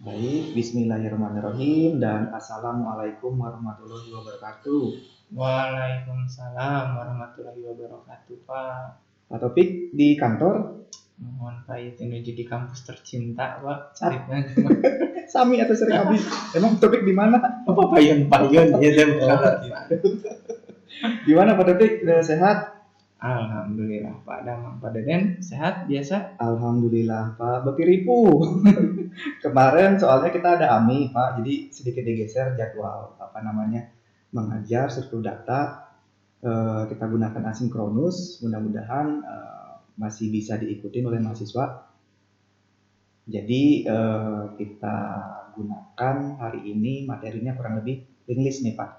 Baik, bismillahirrahmanirrahim dan assalamualaikum warahmatullahi wabarakatuh. Waalaikumsalam warahmatullahi wabarakatuh, Pak. Pak Topik di kantor? Mohon pahit menuju di kampus tercinta, Pak. Ah. Di mana? Sami atau sering habis? Emang Topik di mana? Apa payun-payun ya dan Gimana Pak Topik? Sehat? Alhamdulillah, Pak Damang. Pak Deden sehat biasa? Alhamdulillah Pak. Bekiripu. Kemarin soalnya kita ada AMI Pak, jadi sedikit digeser jadwal mengajar struktur data. Kita gunakan asinkronus. Mudah-mudahan masih bisa diikuti oleh mahasiswa. Jadi kita gunakan hari ini materinya kurang lebih English nih Pak.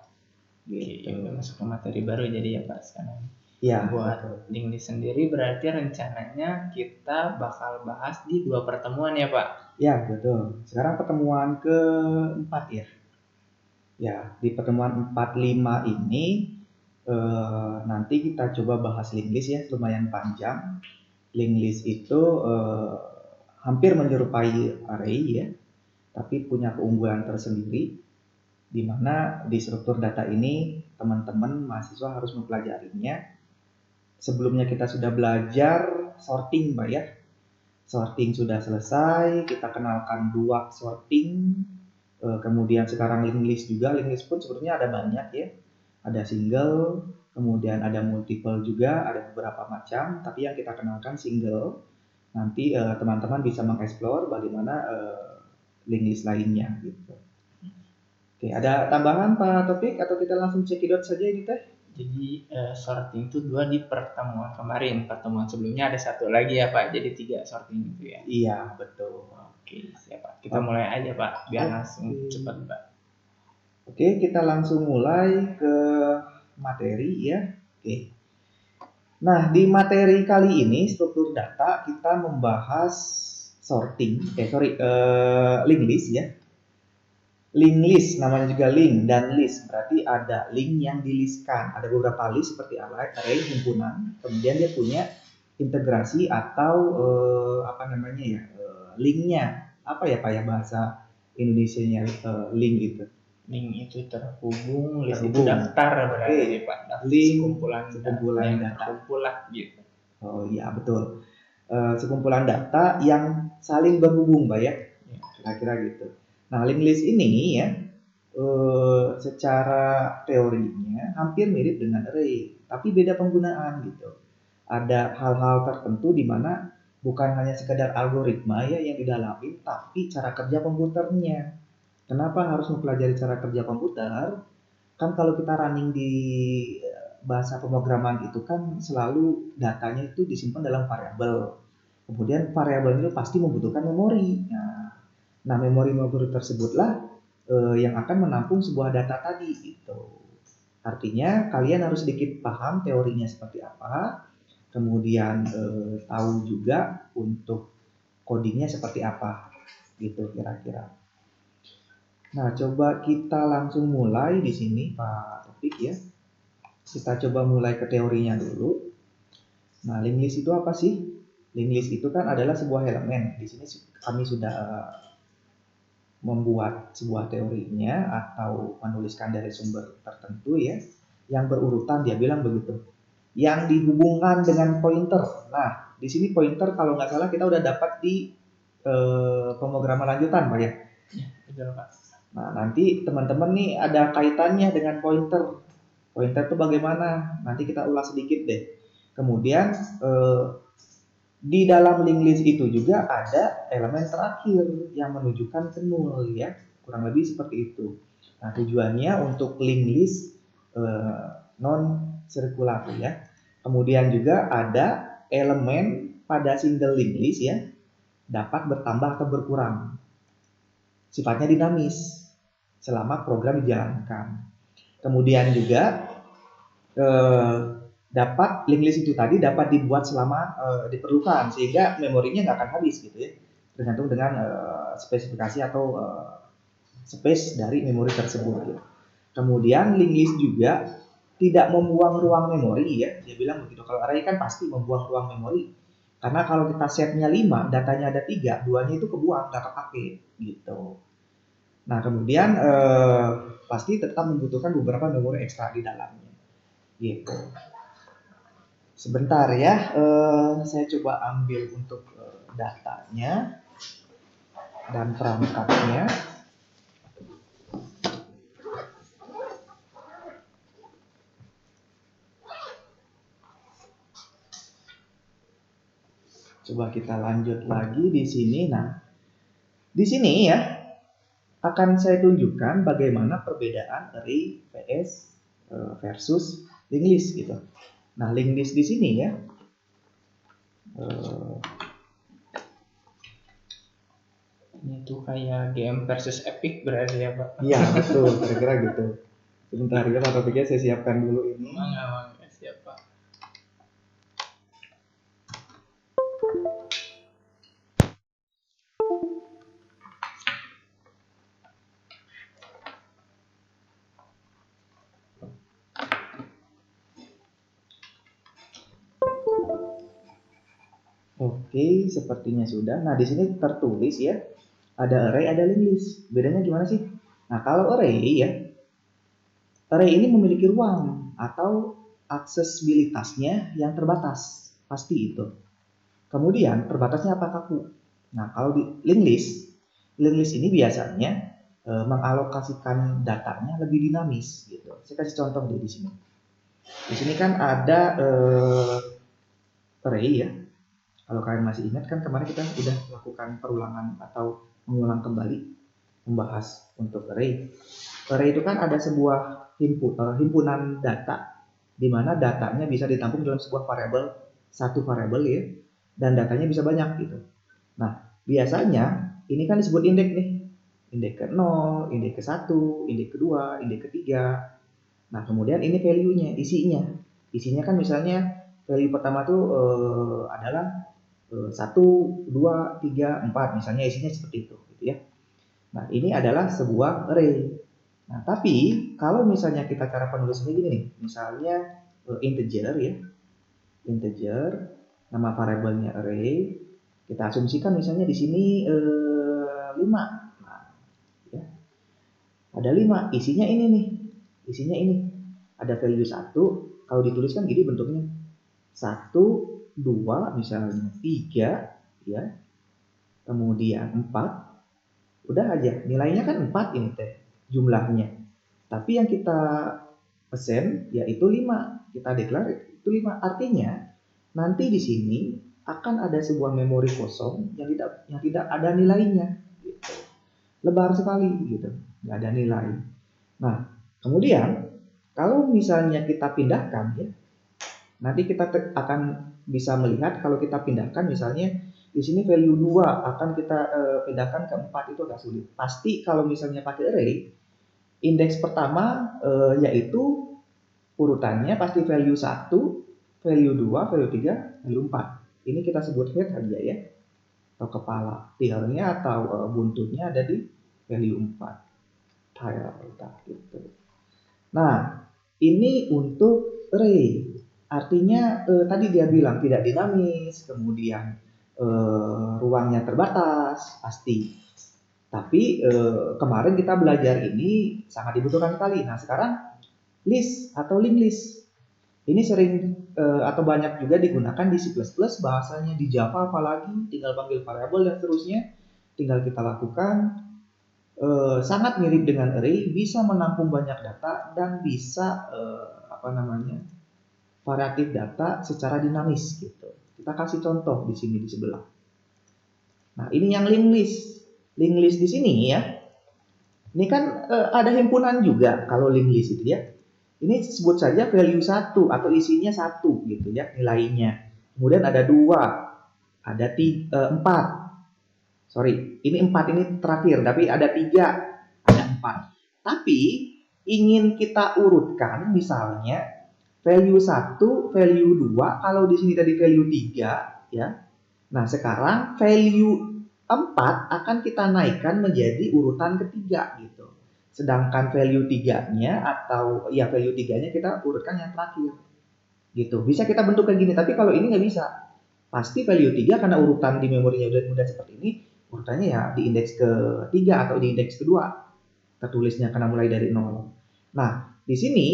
Gitu. Oke, masuk ke materi baru jadi ya Pak sekarang. Iya. Buat English sendiri berarti rencananya kita bakal bahas di 2 pertemuan ya Pak? Ya betul. Sekarang pertemuan keempat ya. Ya di pertemuan 4-5 ini nanti kita coba bahas English ya, lumayan panjang. English itu hampir menyerupai array ya, tapi punya keunggulan tersendiri, di mana di struktur data ini teman-teman mahasiswa harus mempelajarinya. Sebelumnya kita sudah belajar sorting Pak ya. Sorting sudah selesai, kita kenalkan dua sorting. Kemudian sekarang linked list juga. Linked list pun sebenarnya ada banyak ya. Ada single, kemudian ada multiple juga, ada beberapa macam. Tapi yang kita kenalkan single. Nanti teman-teman bisa mengeksplor bagaimana linked list lainnya gitu. Oke, ada tambahan Pak Topik atau kita langsung cekidot saja ini teh? Jadi sorting itu 2 di pertemuan kemarin. Pertemuan sebelumnya ada 1 lagi ya Pak. Jadi 3 sorting itu ya. Iya betul. Oke siap Pak. Kita mulai aja Pak. Biar langsung cepat Pak. Oke, kita langsung mulai ke materi ya. Oke. Nah di materi kali ini struktur data kita membahas linked list ya. Linked list namanya juga link dan list, berarti ada link yang dilistkan. Ada beberapa list seperti array himpunan, kemudian dia punya integrasi atau linknya. Apa ya Pak ya bahasa Indonesianya link itu? Link itu terhubung, list itu daftar berarti Pak. Daftar link sekumpulan data. Kumpulan gitu. Oh iya betul. Sekumpulan data yang saling berhubung Pak ya. Kira-kira gitu. Nah, linked list ini ya secara teorinya hampir mirip dengan array, tapi beda penggunaan gitu. Ada hal-hal tertentu di mana bukan hanya sekedar algoritma ya yang didalami, tapi cara kerja komputernya. Kenapa harus mempelajari cara kerja komputer? Kan kalau kita running di bahasa pemrograman itu kan selalu datanya itu disimpan dalam variabel. Kemudian variabel itu pasti membutuhkan memori. Nah, memori-memori tersebutlah yang akan menampung sebuah data tadi gitu. Artinya kalian harus sedikit paham teorinya seperti apa, kemudian tahu juga untuk codingnya seperti apa gitu kira-kira. Nah, coba kita langsung mulai di sini Pak Topik ya. Kita coba mulai ke teorinya dulu. Nah, linked list itu apa sih? Linked list itu kan adalah sebuah elemen. Di sini kami sudah membuat sebuah teorinya atau menuliskan dari sumber tertentu ya, yang berurutan, dia bilang begitu, yang dihubungkan dengan pointer. Nah di sini pointer kalau nggak salah kita udah dapat di pemrograman lanjutan Pak ya. Betul Pak. Nah nanti teman-teman nih ada kaitannya dengan pointer. Pointer itu bagaimana? Nanti kita ulas sedikit deh. Kemudian di dalam linked list itu juga ada elemen terakhir yang menunjukkan ke null ya, kurang lebih seperti itu. Nah tujuannya untuk linked list non sirkular ya. Kemudian juga ada elemen pada single linked list ya, dapat bertambah atau berkurang. Sifatnya dinamis selama program dijalankan. Kemudian juga dapat linked list itu tadi dapat dibuat selama diperlukan, sehingga memorinya nggak akan habis gitu ya, tergantung dengan spesifikasi atau space dari memori tersebut gitu. Kemudian linked list juga tidak membuang ruang memori ya, dia bilang begitu. Kalau array kan pasti membuang ruang memori, Karena kalau kita setnya 5, datanya ada 3, 2-nya itu kebuang, nggak kepake gitu. Nah, kemudian pasti tetap membutuhkan beberapa memori ekstra di dalamnya gitu. Sebentar ya, saya coba ambil untuk datanya dan perangkatnya. Coba kita lanjut lagi di sini. Nah, di sini ya akan saya tunjukkan bagaimana perbedaan array vs versus linked list gitu. Nah, linked list di sini ya. Ini tuh kayak game versus Epic berarti ya Pak? Iya betul, kira-kira gitu. Sebentar ya Pak topiknya saya siapkan dulu ini. Mangga siap Pak. Oke, sepertinya sudah. Nah, di sini tertulis ya, ada array, ada linked list. Bedanya gimana sih? Nah, kalau array ya, array ini memiliki ruang atau aksesibilitasnya yang terbatas, pasti itu. Kemudian terbatasnya apa kaku. Nah, kalau di linked list ini biasanya mengalokasikan datanya lebih dinamis gitu. Saya kasih contoh di sini. Di sini kan ada array ya. Kalau kalian masih ingat kan kemarin kita udah lakukan perulangan atau mengulang kembali membahas untuk array. Array itu kan ada sebuah himpunan data di mana datanya bisa ditampung dalam sebuah variabel, satu variabel ya, dan datanya bisa banyak gitu. Nah, biasanya ini kan disebut indeks nih. Indeks ke 0, indeks ke 1, indeks kedua, indeks ketiga. Nah, kemudian ini value-nya, isinya. Isinya kan misalnya value pertama tuh adalah 1, 2, 3, 4 misalnya isinya seperti itu gitu ya. Nah, ini adalah sebuah array. Nah, tapi kalau misalnya kita cara penulisannya gini nih, misalnya integer ya. Integer, nama variabelnya array. Kita asumsikan misalnya di sini 5. Nah, ya. Ada 5, isinya ini nih. Isinya ini. Ada value 1, kalau dituliskan gini bentuknya. 1, 2 misalnya 3 ya. Kemudian 4, udah aja nilainya kan 4 ini teh jumlahnya, tapi yang kita assign yaitu 5, kita declare itu 5, artinya nanti di sini akan ada sebuah memori kosong yang tidak ada nilainya gitu. Lebar sekali gitu, nggak ada nilai. Nah, kemudian kalau misalnya kita pindahkan ya, nanti kita akan bisa melihat kalau kita pindahkan misalnya di sini value 2 akan kita pindahkan ke 4 itu agak sulit. Pasti kalau misalnya pakai array, indeks pertama yaitu urutannya pasti value 1, value 2, value 3, value 4. Ini kita sebut head aja ya. Atau kepala. Tailnya atau buntutnya ada di value 4. Tail gitu. Nah, ini untuk array. Artinya tadi dia bilang tidak dinamis, kemudian ruangnya terbatas, pasti. Tapi kemarin kita belajar ini sangat dibutuhkan sekali. Nah, sekarang list atau linked list. Ini sering atau banyak juga digunakan di C++, bahasanya di Java apalagi, tinggal panggil variabel dan seterusnya. Tinggal kita lakukan. Sangat mirip dengan array, bisa menampung banyak data dan bisa variatif data secara dinamis gitu. Kita kasih contoh di sini di sebelah. Nah, ini yang linked list. Linked list di sini ya. Ini kan ada himpunan juga kalau linked list itu ya. Ini sebut saja value 1 atau isinya 1 gitu ya nilainya. Kemudian ada 2, ada 4. Sorry, ini 4 ini terakhir, tapi ada 3, ada 4. Tapi ingin kita urutkan misalnya value 1, value 2, kalau di sini tadi value 3 ya. Nah, sekarang value 4 akan kita naikkan menjadi urutan ketiga gitu. Sedangkan value 3-nya atau ya value 3-nya kita urutkan yang terakhir. Gitu. Bisa kita bentuk kayak gini, tapi kalau ini nggak bisa. pasti value 3 karena urutan di memorinya udah seperti ini, urutannya ya di indeks ke-3 atau di indeks kedua tertulisnya karena mulai dari 0. Nah, di sini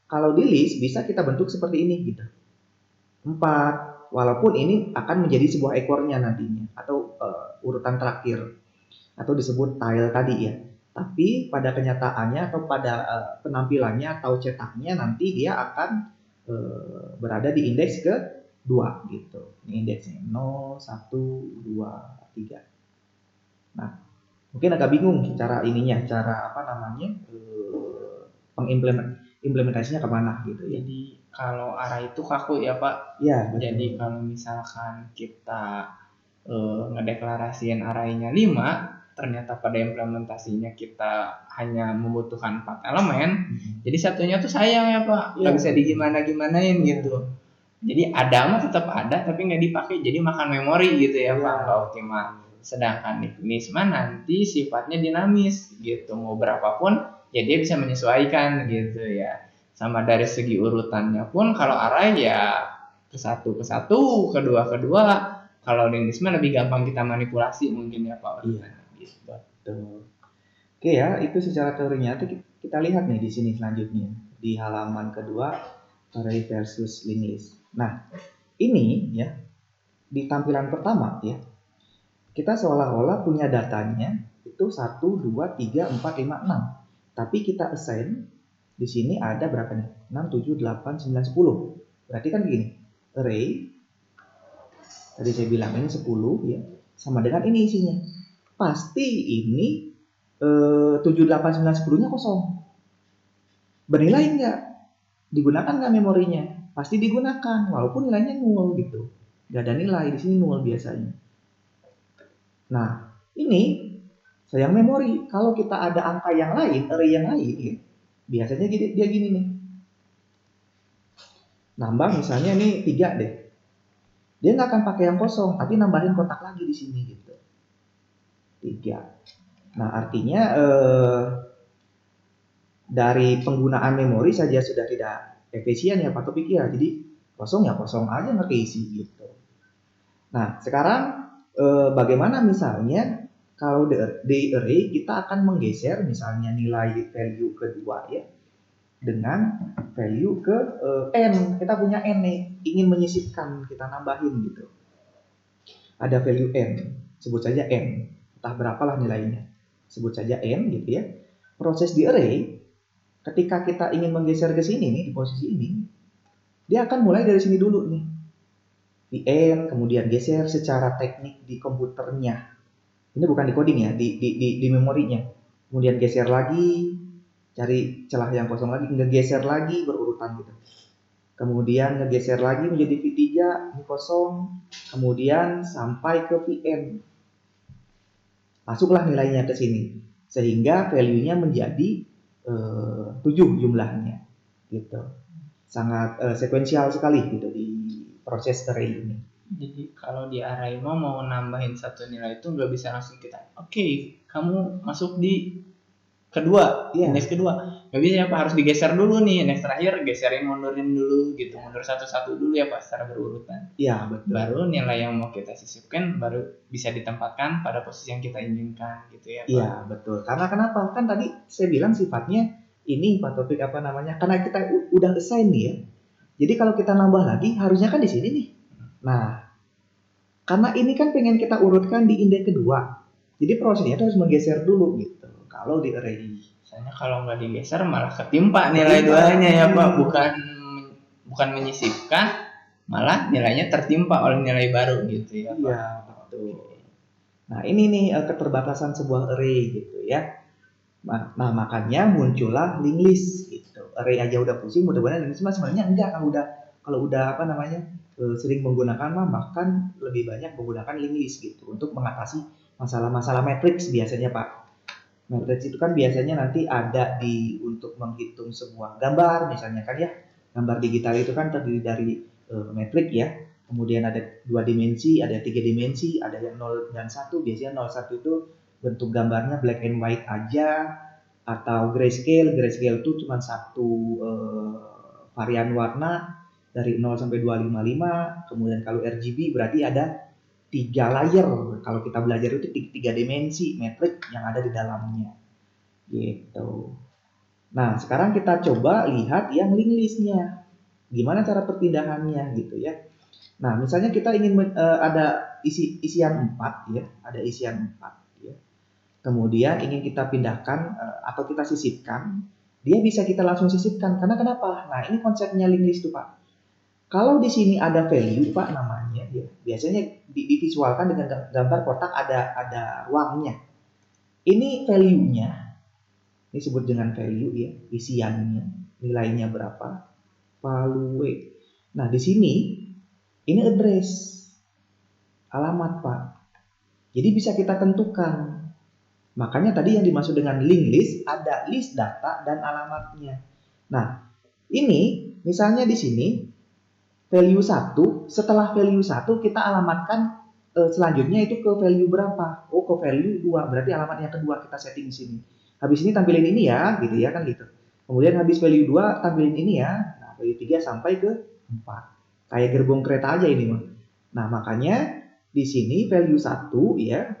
kalau di list bisa kita bentuk seperti ini gitu. 4, walaupun ini akan menjadi sebuah ekornya nantinya atau urutan terakhir atau disebut tile tadi ya. Tapi pada kenyataannya atau pada penampilannya atau cetaknya nanti dia akan berada di indeks ke 2 gitu. Ini indeksnya 0, 1, 2, 3. Nah, mungkin agak bingung cara ininya, cara apa namanya implementasinya kemana gitu ya. Jadi kalau array itu kaku ya Pak. Ya, betul. Jadi kalau misalkan kita ngedeklarasiin arraynya 5, ternyata pada implementasinya kita hanya membutuhkan 4 elemen, jadi satunya tuh sayang ya Pak, nggak bisa digimana-gimanain gitu. Jadi ada mah tetap ada tapi nggak dipakai, jadi makan memori gitu ya Pak, nggak optimal. Sedangkan Ignis mah nanti sifatnya dinamis gitu, mau berapapun ya dia bisa menyesuaikan gitu ya. Sama dari segi urutannya pun kalau array ya ke satu, kedua, kalau Ignis mah lebih gampang kita manipulasi mungkin ya Pak urutannya. Gitu. Betul. Oke ya, itu secara teorinya. Kita lihat nih di sini selanjutnya di halaman kedua array versus linked list. Nah, ini ya di tampilan pertama ya kita seolah-olah punya datanya itu 1, 2, 3, 4, 5, 6. Tapi kita assign di sini ada berapa nih? 6, 7, 8, 9, 10. Berarti kan begini, array tadi saya bilang ini 10 ya sama dengan ini isinya. Pasti ini 7, 8, 9, 10-nya kosong. Bernilai enggak? Digunakan nggak memorinya? Pasti digunakan, walaupun nilainya 0 gitu. Nggak ada nilai, di sini 0 biasanya. Nah, ini sayang memori. Kalau kita ada angka yang lain, array yang lain, ya, biasanya dia gini nih. Nambah misalnya nih 3 deh. Dia nggak akan pakai yang kosong, tapi nambahin kotak lagi di sini gitu. 3. Nah, artinya dari penggunaan memori saja sudah tidak efisien ya Pak Topik ya. Jadi kosong ya kosong aja nggak keisi gitu. Nah, sekarang bagaimana misalnya kalau di array kita akan menggeser misalnya nilai value kedua ya dengan value ke n. Kita punya n nih, ingin menyisipkan, kita nambahin gitu. Ada value n, sebut saja n, entah berapalah nilainya, sebut saja n gitu ya. Proses di array, ketika kita ingin menggeser ke sini nih, di posisi ini, dia akan mulai dari sini dulu nih. Di n, kemudian geser secara teknik di komputernya. Ini bukan di coding ya, di memorinya. Kemudian geser lagi, cari celah yang kosong lagi, ngegeser lagi berurutan gitu. Kemudian ngegeser lagi menjadi V3, ini kosong, kemudian sampai ke Vn. Masuklah nilainya ke sini, sehingga value-nya menjadi 7 jumlahnya, gitu. Sangat sekuensial sekali gitu di proses array ini. Jadi kalau di array mau nambahin satu nilai itu nggak bisa langsung kita, oke, kamu masuk di kedua, indeks kedua. Nggak bisa ya Pak, harus digeser dulu nih, indeks terakhir geserin, mundurin dulu gitu, mundur satu-satu dulu ya Pak secara berurutan. Iya, betul. Baru nilai yang mau kita sisipkan baru bisa ditempatkan pada posisi yang kita inginkan gitu ya Pak. Iya, betul. Karena kenapa? Kan tadi saya bilang sifatnya ini Pak Topik apa namanya? Karena kita udah assign nih ya. Jadi kalau kita nambah lagi harusnya kan di sini nih. Nah, karena ini kan pengen kita urutkan di indeks kedua. Jadi prosesnya itu harus menggeser dulu gitu. Kalau di array. Soalnya kalau nggak digeser malah ketimpa nilai duanya ya Pak. Bukan menyisipkan, malah nilainya tertimpa oleh nilai baru gitu ya Pak. Iya, betul. Nah, ini nih keterbatasan sebuah array gitu ya. Nah, makanya muncullah linked list gitu. Array aja udah pusing, mudah-mudahan linked list mah sebenarnya enggak kalau udah apa namanya? Sering menggunakan mah bahkan lebih banyak menggunakan linked list gitu untuk mengatasi masalah-masalah matriks biasanya Pak. Matriks itu kan biasanya nanti ada untuk menghitung sebuah gambar misalnya kan ya. Gambar digital itu kan terdiri dari metrik ya. Kemudian ada 2 dimensi, ada 3 dimensi, ada yang 0 dan 1. Biasanya 0 1 itu bentuk gambarnya black and white aja atau grayscale. Grayscale itu cuma satu varian warna. dari 0 sampai 255. Kemudian kalau RGB berarti ada 3 layer. Kalau kita belajar itu 3 dimensi metrik yang ada di dalamnya. Gitu. Nah, sekarang kita coba lihat yang linked list-nya. Gimana cara perpindahannya gitu ya. Nah, misalnya kita ingin ada isian 4 ya, ada isian 4 ya. Kemudian ingin kita pindahkan atau kita sisipkan, dia bisa kita langsung sisipkan. Karena kenapa? Nah, ini konsepnya linked list tuh, Pak. Kalau di sini ada value, Pak, namanya ya. Biasanya divisualkan dengan gambar kotak ada ruangnya. Ini value-nya. Ini disebut dengan value ya, isiannya, nilainya berapa? Value. Nah, di sini ini address, alamat, Pak. Jadi bisa kita tentukan. Makanya tadi yang dimaksud dengan linked list, ada list data dan alamatnya. Nah, ini misalnya di sini value 1, setelah value 1 kita alamatkan selanjutnya itu ke value berapa? Oh, ke value 2, berarti alamat yang kedua kita setting di sini. Habis ini tampilin ini ya, gitu ya kan gitu. Kemudian habis value 2 tampilin ini ya. Nah, value 3 sampai ke 4. Kayak gerbong kereta aja ini mah. Nah, makanya di sini value 1 ya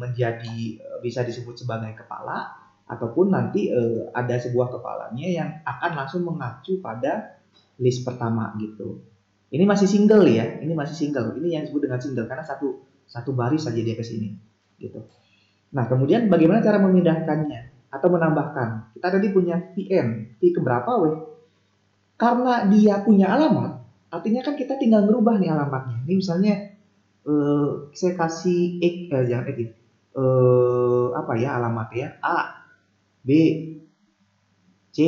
menjadi bisa disebut sebagai kepala, ataupun nanti ada sebuah kepalanya yang akan langsung mengacu pada list pertama gitu. Ini masih single ya, ini masih single. Ini yang disebut dengan single karena satu baris saja dia ke sini gitu. Nah, kemudian bagaimana cara memindahkannya atau menambahkan? Kita tadi punya VN, V keberapa weh? Karena dia punya alamat, artinya kan kita tinggal merubah nih alamatnya. Ini misalnya saya kasih X, jangan X, apa ya alamatnya? A, B, C,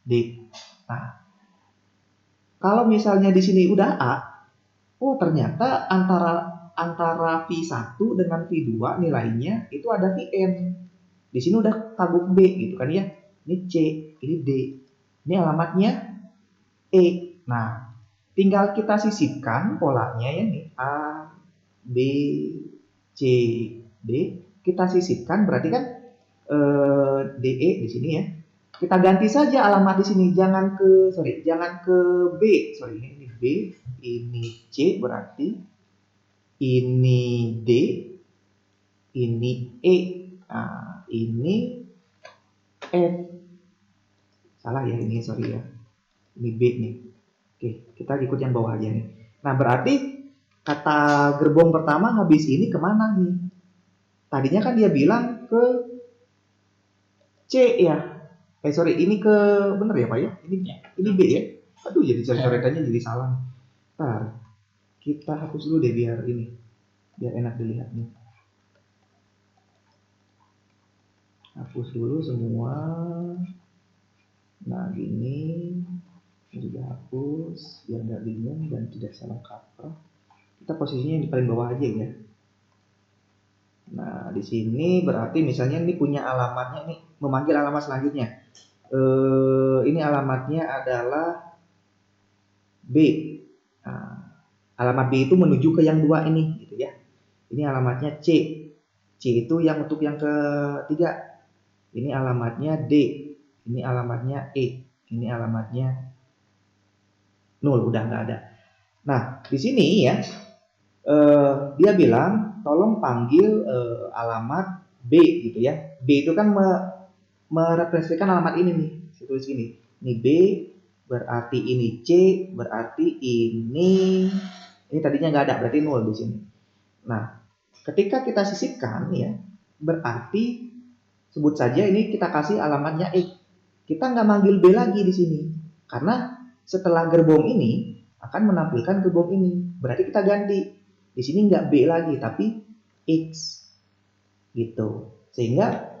D. Nah, kalau misalnya di sini udah A, oh ternyata antara V1 dengan V2 nilainya itu ada Vn. Di sini udah tabuk B gitu kan ya. Ini C, ini D. Ini alamatnya E. Nah, tinggal kita sisipkan polanya ya nih. A, B, C, D. Kita sisipkan berarti kan DE di sini ya. Kita ganti saja alamat di sini, jangan ke B, ini B, ini C berarti, ini D, ini E, nah, ini F, salah ya ini ya, ini B nih. Oke, kita ikut yang bawah aja nih. Nah berarti kata gerbong pertama habis ini kemana nih? Tadinya kan dia bilang ke C ya. Ini ke bener ya Pak ya? Ini B ya? Aduh jadi coret-coretannya jadi salah. Ntar kita hapus dulu deh biar enak dilihat nih. Hapus dulu semua. Nah gini juga hapus biar nggak bingung dan tidak salah kaprah. Kita posisinya di paling bawah aja ya. Nah di sini berarti misalnya ini punya alamatnya nih, memanggil alamat selanjutnya. Ini alamatnya adalah B. Nah, alamat B itu menuju ke yang 2 ini gitu ya. Ini alamatnya C. C itu yang untuk yang ketiga. Ini alamatnya D. Ini alamatnya E. Ini alamatnya 0, udah nggak ada. Nah, di sini ya dia bilang tolong panggil alamat B gitu ya. B itu kan merepresentasikan alamat ini nih. Saya tulis gini. Ini B berarti ini C, berarti ini tadinya nggak ada, berarti 0 di sini. Nah, ketika kita sisipkan ya, berarti sebut saja ini kita kasih alamatnya X. Kita nggak manggil B lagi di sini, karena setelah gerbong ini akan menampilkan gerbong ini. Berarti kita ganti. Di sini nggak B lagi, tapi X. Gitu. Sehingga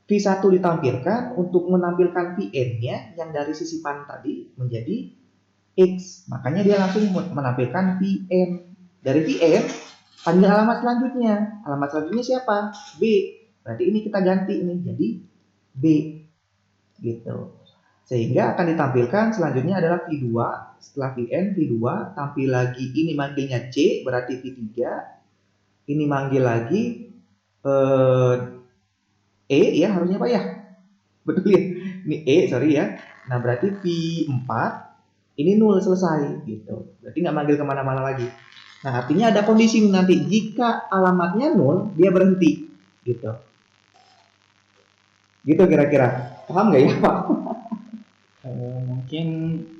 V1 ditampilkan untuk menampilkan Vn-nya yang dari sisipan tadi menjadi X. Makanya dia langsung menampilkan Vn. Dari Vn, panggil alamat selanjutnya. Alamat selanjutnya siapa? B. Berarti ini kita ganti ini jadi B. Gitu. Sehingga akan ditampilkan selanjutnya adalah V2. Setelah Vn, V2 tampil lagi. Ini manggilnya C, berarti V3. Ini manggil lagi E ya harusnya Pak ya. Betul ya. Ini E, sorry ya. Nah berarti V4 ini null, selesai gitu. Berarti nggak manggil kemana-mana lagi. Nah, artinya ada kondisi nanti jika alamatnya null, dia berhenti gitu. Gitu kira-kira. Paham nggak ya Pak? Mungkin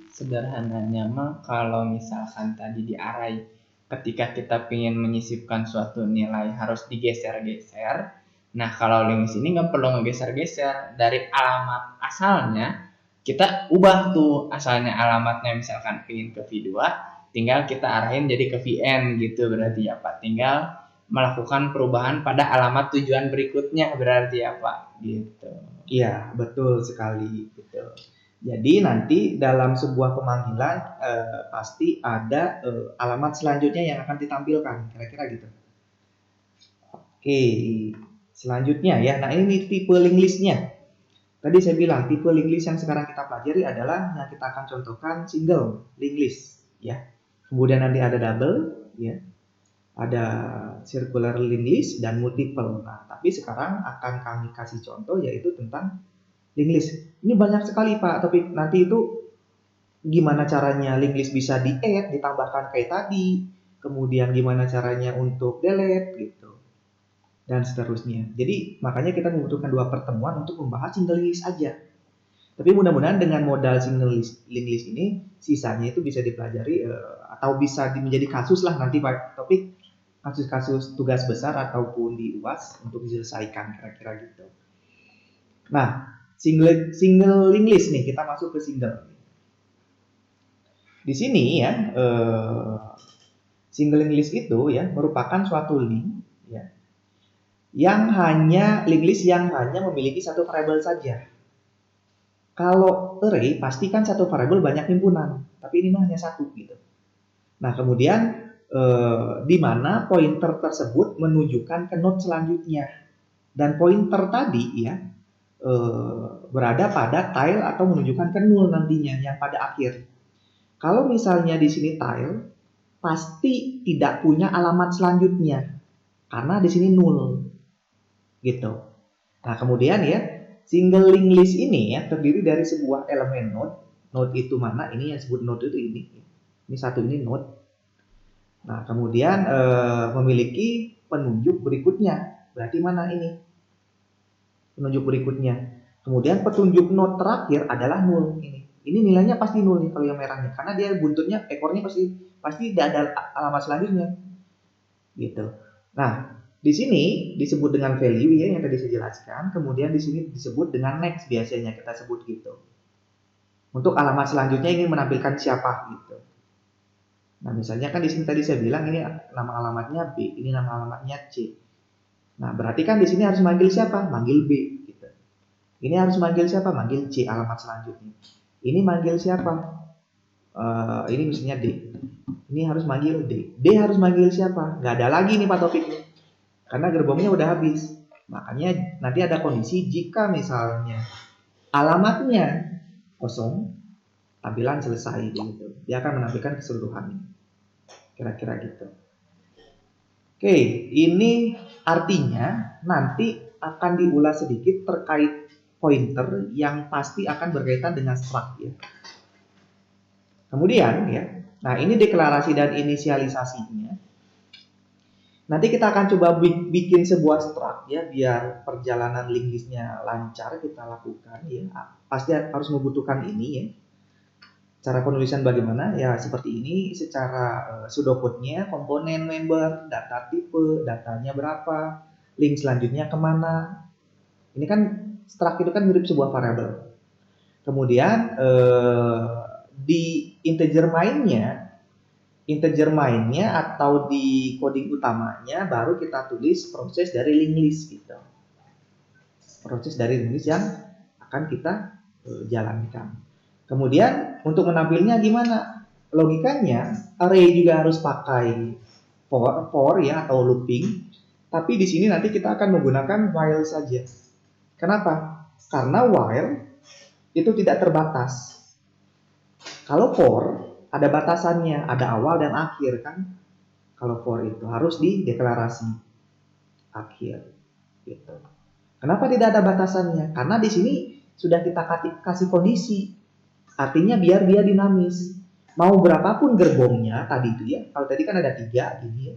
sederhananya mah kalau misalkan tadi di array ketika kita ingin menyisipkan suatu nilai harus digeser-geser. Nah, kalau links ini nggak perlu ngegeser-geser, dari alamat asalnya kita ubah tuh asalnya alamatnya, misalkan ingin ke V2, tinggal kita arahin jadi ke Vn gitu berarti ya Pak. Tinggal melakukan perubahan pada alamat tujuan berikutnya berarti ya Pak gitu. Iya, betul sekali gitu. Jadi nanti dalam sebuah pemanggilan pasti ada alamat selanjutnya yang akan ditampilkan, kira-kira gitu. Oke, selanjutnya ya. Nah, ini tipe link listnya. Tadi saya bilang tipe link list yang sekarang kita pelajari adalah yang kita akan contohkan single link list ya. Kemudian nanti ada double ya. Ada circular link list dan multiple. Nah, tapi sekarang akan kami kasih contoh yaitu tentang link list. Ini banyak sekali Pak, tapi nanti itu gimana caranya link list bisa di-add, ditambahkan kayak tadi, kemudian gimana caranya untuk delete gitu, dan seterusnya. Jadi makanya kita membutuhkan 2 pertemuan untuk membahas single link list aja. Tapi mudah-mudahan dengan modal single link list ini, sisanya itu bisa dipelajari atau bisa menjadi kasus lah nanti Pak Topik, kasus-kasus tugas besar ataupun di UAS untuk diselesaikan kira-kira gitu. Nah, single link list nih, kita masuk ke single. Di sini ya, single link list itu ya merupakan suatu link ya link list yang hanya memiliki satu variabel saja. Kalau array pasti kan satu variabel banyak himpunan, tapi ini mah hanya satu gitu. Nah, kemudian di mana pointer tersebut menunjukkan ke node selanjutnya, dan pointer tadi ya berada pada tile atau menunjukkan ke null nantinya yang pada akhir. Kalau misalnya di sini tile, pasti tidak punya alamat selanjutnya karena di sini null gitu. Nah, kemudian ya single link list ini ya terdiri dari sebuah elemen node. Node itu mana? Ini yang disebut node itu ini. Ini satu ini node. Nah, kemudian memiliki penunjuk berikutnya. Berarti mana ini? Penunjuk berikutnya. Kemudian petunjuk node terakhir adalah null ini. Ini nilainya pasti null nih kalau yang merahnya, karena dia buntutnya ekornya pasti tidak ada alamat selanjutnya. Gitu. Nah, di sini disebut dengan value ya yang tadi saya jelaskan, kemudian di sini disebut dengan next, biasanya kita sebut gitu. Untuk alamat selanjutnya ingin menampilkan siapa gitu. Nah, misalnya kan di sini tadi saya bilang ini nama alamatnya B, ini nama alamatnya C. Nah, berarti kan di sini harus manggil siapa? Manggil B gitu. Ini harus manggil siapa? Manggil C alamat selanjutnya. Ini manggil siapa? Ini misalnya D. Ini harus manggil D. D harus manggil siapa? Nggak ada lagi nih Pak Topik nih. Karena gerbongnya udah habis. Makanya nanti ada kondisi jika misalnya alamatnya kosong, tampilan selesai gitu. Dia akan menampilkan keseluruhannya. Kira-kira gitu. Oke, ini artinya nanti akan diulas sedikit terkait pointer yang pasti akan berkaitan dengan struct ya. Kemudian ya, nah ini deklarasi dan inisialisasinya. Nanti kita akan coba bikin sebuah struct ya biar perjalanan link listnya lancar kita lakukan ya. Pasti harus membutuhkan ini ya. Cara penulisan bagaimana? Ya seperti ini secara pseudocode-nya, komponen member, data tipe, datanya berapa, link selanjutnya kemana. Ini kan struct itu kan mirip sebuah variabel. Kemudian di integer mainnya atau di coding utamanya baru kita tulis proses dari link list gitu. Proses dari link list yang akan kita jalankan. Kemudian untuk menampilnya gimana? Logikanya array juga harus pakai for ya atau looping. Tapi di sini nanti kita akan menggunakan while saja. Kenapa? Karena while itu tidak terbatas. Kalau for ada batasannya, ada awal dan akhir kan. Kalau for itu harus di deklarasi akhir gitu. Kenapa tidak ada batasannya? Karena di sini sudah kita kasih kondisi. Artinya biar dia dinamis. mau berapapun gerbongnya tadi itu ya, kalau tadi kan ada 3 gini ya,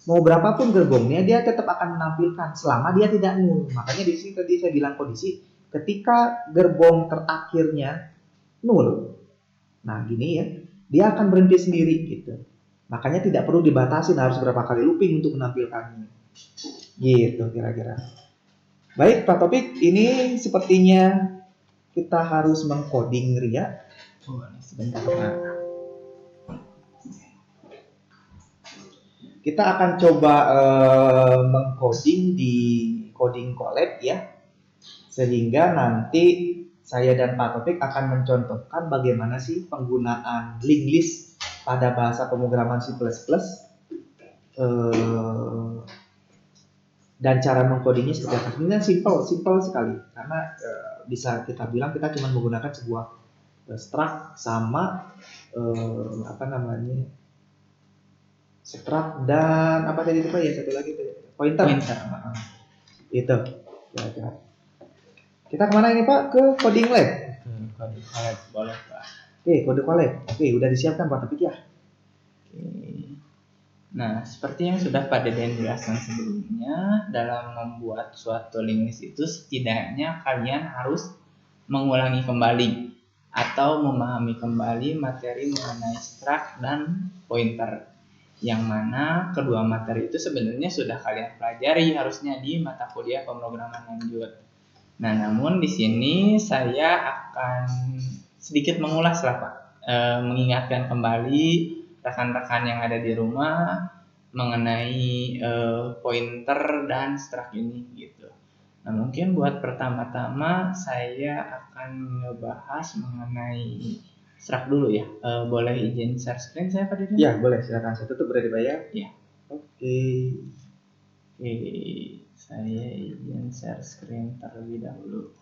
mau berapapun gerbongnya dia tetap akan menampilkan selama dia tidak nul. Makanya di sini tadi saya bilang kondisi ketika gerbong terakhirnya nul, nah gini ya, dia akan berhenti sendiri gitu. Makanya tidak perlu dibatasi harus berapa kali looping untuk menampilkannya. Gitu kira-kira. Baik Pak Topik, ini sepertinya kita harus mengcoding Ria. Sebentar Pak. Kita akan coba mengcoding di coding collab ya, sehingga nanti saya dan Pak Topik akan mencontohkan bagaimana sih penggunaan linked list pada bahasa pemrograman C++, dan cara mengcodingnya seperti apa. Sebenarnya simple sekali, karena bisa kita bilang kita cuma menggunakan sebuah struct sama struct dan apa tadi itu Pak ya, satu lagi pointer. Itu kira-kira. Kita kemana ini Pak? Ke coding lab. Kode collab boleh Pak. Oke, kode collab. Oke, udah disiapkan Pak Topik ya. Nah, seperti yang sudah Pak Deden jelaskan sebelumnya, dalam membuat suatu linked list itu setidaknya kalian harus mengulangi kembali atau memahami kembali materi mengenai struct dan pointer, yang mana kedua materi itu sebenarnya sudah kalian pelajari harusnya di mata kuliah pemrograman lanjut. Nah, namun di sini saya akan sedikit mengulas lah Pak, mengingatkan kembali rekan-rekan yang ada di rumah mengenai pointer dan struct ini gitu. Nah, mungkin buat pertama-tama saya akan ngebahas mengenai struct dulu ya. Boleh izin share screen saya Pak Deden? Ya, boleh, silakan. Saya tutup, udah dibayar. Ya. Oke, saya izin share screen terlebih dahulu.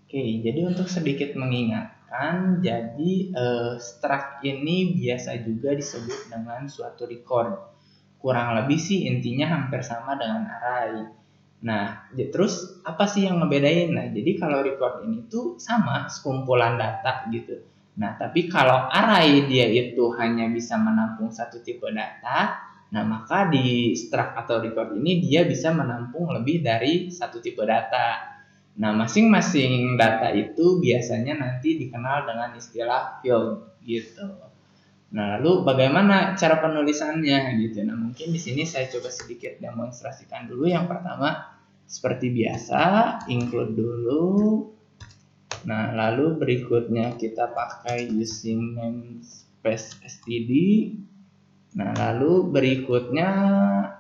Oke, jadi untuk sedikit mengingatkan, jadi struct ini biasa juga disebut dengan suatu record. Kurang lebih sih intinya hampir sama dengan array. Nah, terus apa sih yang ngebedain? Nah, jadi kalau record ini tuh sama sekumpulan data gitu. Nah, tapi kalau array dia itu hanya bisa menampung satu tipe data, nah maka di struct atau record ini dia bisa menampung lebih dari satu tipe data. Nah, masing-masing data itu biasanya nanti dikenal dengan istilah field gitu. Nah, lalu bagaimana cara penulisannya gitu. Nah, mungkin di sini saya coba sedikit demonstrasikan dulu. Yang pertama, seperti biasa, include dulu. Nah, lalu berikutnya kita pakai using namespace std. Nah, lalu berikutnya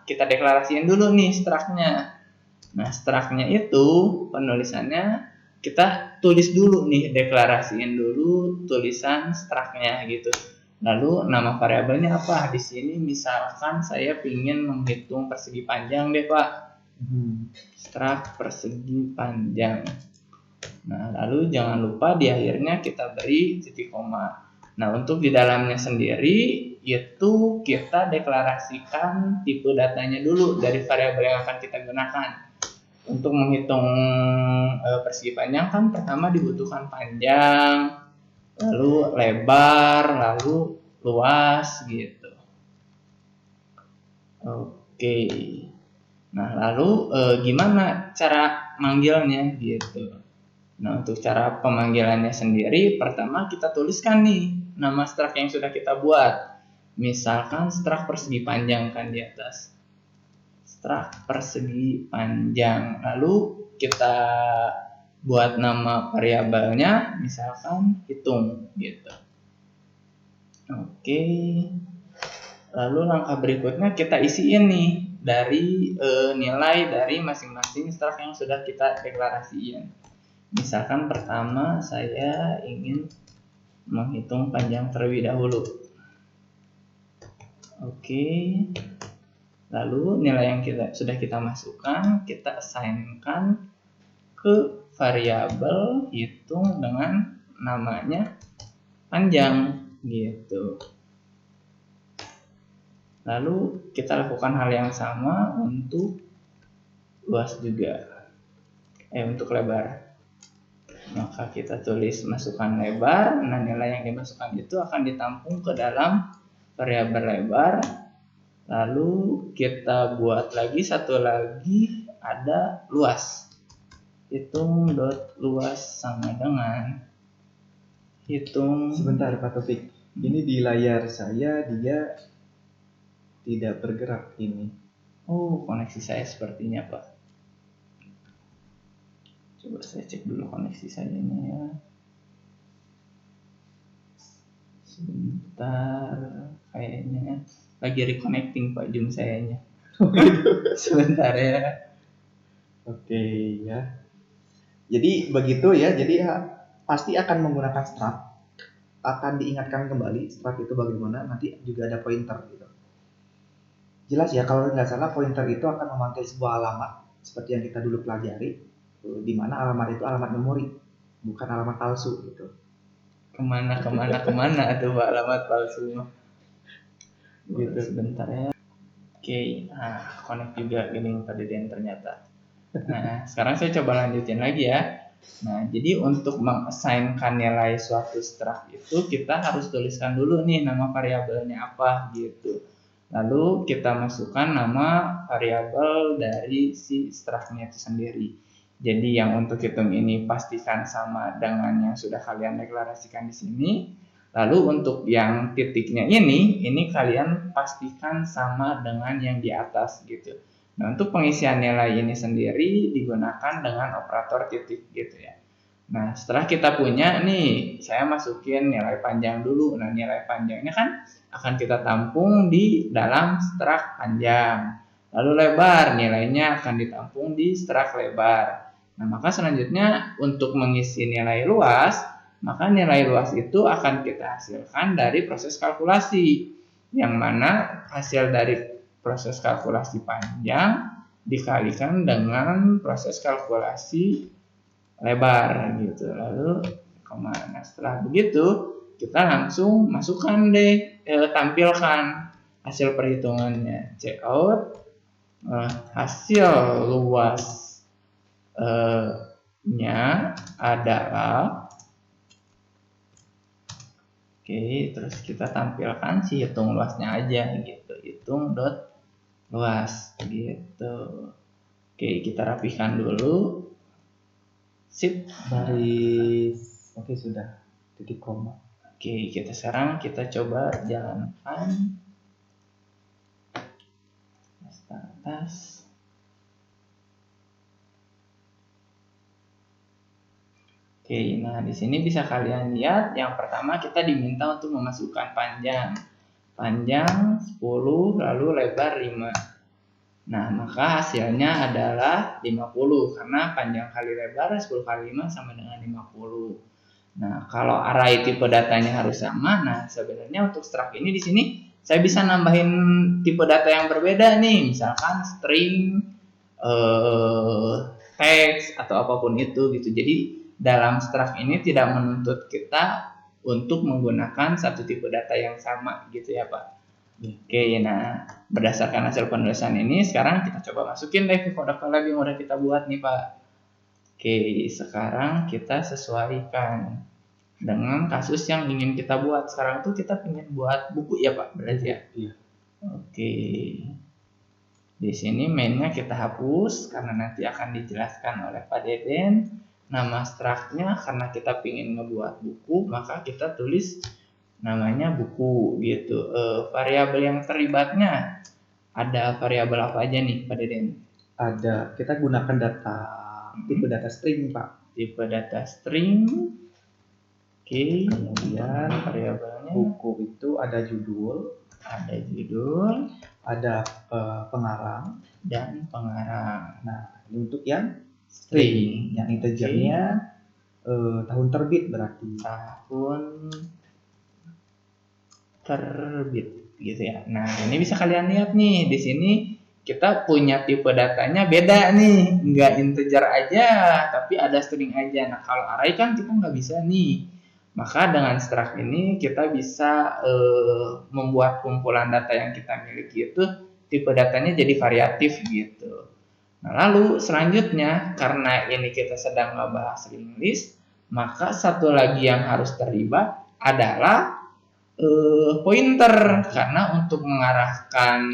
kita deklarasiin dulu nih struct-nya. Nah, struct-nya itu penulisannya kita tulis dulu nih, deklarasiin dulu tulisan struct-nya gitu. Lalu nama variabelnya apa? Di sini misalkan saya ingin menghitung persegi panjang deh Pak. Struct persegi panjang. Nah, lalu jangan lupa di akhirnya kita beri titik koma. Nah, untuk di dalamnya sendiri itu kita deklarasikan tipe datanya dulu dari variabel yang akan kita gunakan. Untuk menghitung persegi panjang kan pertama dibutuhkan panjang, lalu lebar, lalu luas gitu. Oke. Nah, lalu gimana cara manggilnya gitu. Nah, untuk cara pemanggilannya sendiri, pertama kita tuliskan nih nama struct yang sudah kita buat. Misalkan struct persegi panjang kan di atas. Struct persegi panjang. Lalu kita buat nama variabelnya, misalkan hitung gitu. Oke. Lalu langkah berikutnya kita isiin nih dari nilai dari masing-masing struct yang sudah kita deklarasiin. Misalkan pertama saya ingin menghitung panjang terlebih dahulu. Oke. Lalu nilai yang sudah kita masukkan kita assign-kan ke variabel hitung dengan namanya panjang gitu. Lalu kita lakukan hal yang sama untuk luas juga. Untuk lebar. Maka kita tulis masukkan lebar. Nah, nilai yang dimasukkan itu akan ditampung ke dalam variabel lebar. Lalu kita buat lagi satu lagi, ada luas. Hitung dot luas sama dengan hitung. Sebentar Pak Taufik, ini di layar saya dia tidak bergerak ini. Oh, koneksi saya sepertinya Pak. Coba saya cek dulu koneksi saya ini ya. Sebentar, kayaknya lagi reconnecting Pak Zoom sayanya. Sebentar ya. Oke ya. Jadi begitu ya. Jadi pasti akan menggunakan struct. Akan diingatkan kembali struct itu bagaimana. Nanti juga ada pointer gitu. Jelas ya, kalau nggak salah pointer itu akan memanggil sebuah alamat seperti yang kita dulu pelajari, di mana alamat itu alamat memori, bukan alamat palsu gitu. Kemana tuh Pak alamat palsu. Gitu. Sebentar ya. Oke, nah connect juga gini Pak Deden ternyata. Nah, sekarang saya coba lanjutin lagi ya. Nah, jadi untuk mengassignkan nilai suatu struct itu kita harus tuliskan dulu nih nama variabelnya apa gitu. Lalu kita masukkan nama variabel dari si struct-nya itu sendiri. Jadi yang untuk hitung ini pastikan sama dengan yang sudah kalian deklarasikan di sini. Lalu untuk yang titiknya ini kalian pastikan sama dengan yang di atas gitu. Nah, untuk pengisian nilai ini sendiri digunakan dengan operator titik gitu ya. Nah, setelah kita punya nih, saya masukin nilai panjang dulu. Nah, nilai panjangnya kan akan kita tampung di dalam struct panjang. Lalu lebar, nilainya akan ditampung di struct lebar. Nah, maka selanjutnya untuk mengisi nilai luas, maka nilai luas itu akan kita hasilkan dari proses kalkulasi. Yang mana hasil dari proses kalkulasi panjang dikalikan dengan proses kalkulasi lebar gitu. Lalu kemana? Setelah begitu kita langsung masukkan deh, tampilkan hasil perhitungannya. Cout hasil luas nya adalah, oke, terus kita tampilkan si hitung luasnya aja gitu, hitung dot luas gitu. Oke, kita rapihkan dulu. Sip, baris. Oke, sudah titik koma. Oke, sekarang kita coba jalankan atas. Oke, nah di sini bisa kalian lihat yang pertama kita diminta untuk memasukkan panjang 10 lalu lebar 5. Nah, maka hasilnya adalah 50 karena panjang kali lebar 10 kali 5 sama dengan 50. Nah, kalau array tipe datanya harus sama, nah sebenarnya untuk struct ini di sini saya bisa nambahin tipe data yang berbeda nih, misalkan string, teks atau apapun itu gitu. Jadi dalam struct ini tidak menuntut kita untuk menggunakan satu tipe data yang sama gitu ya Pak. Oke, nah berdasarkan hasil penulisan ini sekarang kita coba masukin deh ke kode lab yang udah kita buat nih Pak. Oke, sekarang kita sesuaikan dengan kasus yang ingin kita buat. Sekarang tuh kita ingin buat buku ya Pak, berarti ya? Iya. Oke. Di sini mainnya kita hapus karena nanti akan dijelaskan oleh Pak Deden. Nama struct-nya karena kita ingin ngebuat buku, maka kita tulis namanya buku gitu. Variabel yang terlibatnya ada variabel apa aja nih Pak Deden? Ada, kita gunakan data tipe data string Pak. Tipe data string. Oke, kemudian variabelnya buku itu ada judul, ada pengarang dan pengarang. Nah, ini untuk yang string, yang integernya tahun terbit berarti. Tahun terbit gitu ya. Nah, ini bisa kalian lihat nih di sini kita punya tipe datanya beda nih, nggak integer aja, tapi ada string aja. Nah, kalau array kan kita nggak bisa nih. Maka dengan struct ini kita bisa membuat kumpulan data yang kita miliki itu tipe datanya jadi variatif gitu. Nah, lalu selanjutnya karena ini kita sedang ngebahas linked list, maka satu lagi yang harus terlibat adalah pointer, karena untuk mengarahkan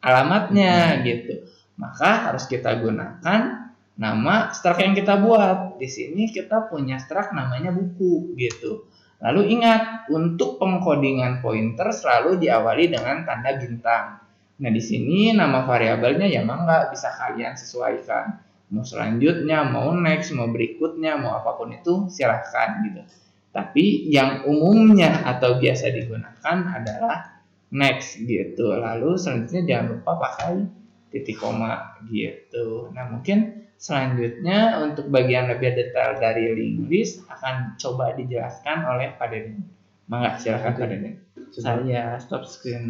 alamatnya gitu. Maka harus kita gunakan nama struct yang kita buat. Di sini kita punya struct namanya buku gitu. Lalu ingat, untuk pengkodingan pointer selalu diawali dengan tanda bintang. Nah, di sini nama variabelnya ya mangga bisa kalian sesuaikan. Mau selanjutnya, mau next, mau berikutnya, mau apapun itu silahkan gitu. Tapi yang umumnya atau biasa digunakan adalah next gitu. Lalu selanjutnya jangan lupa pakai titik koma gitu. Nah, mungkin selanjutnya untuk bagian lebih detail dari linked list akan coba dijelaskan oleh Pak Deden. Mangga silakan Pak Deden. Saya stop screen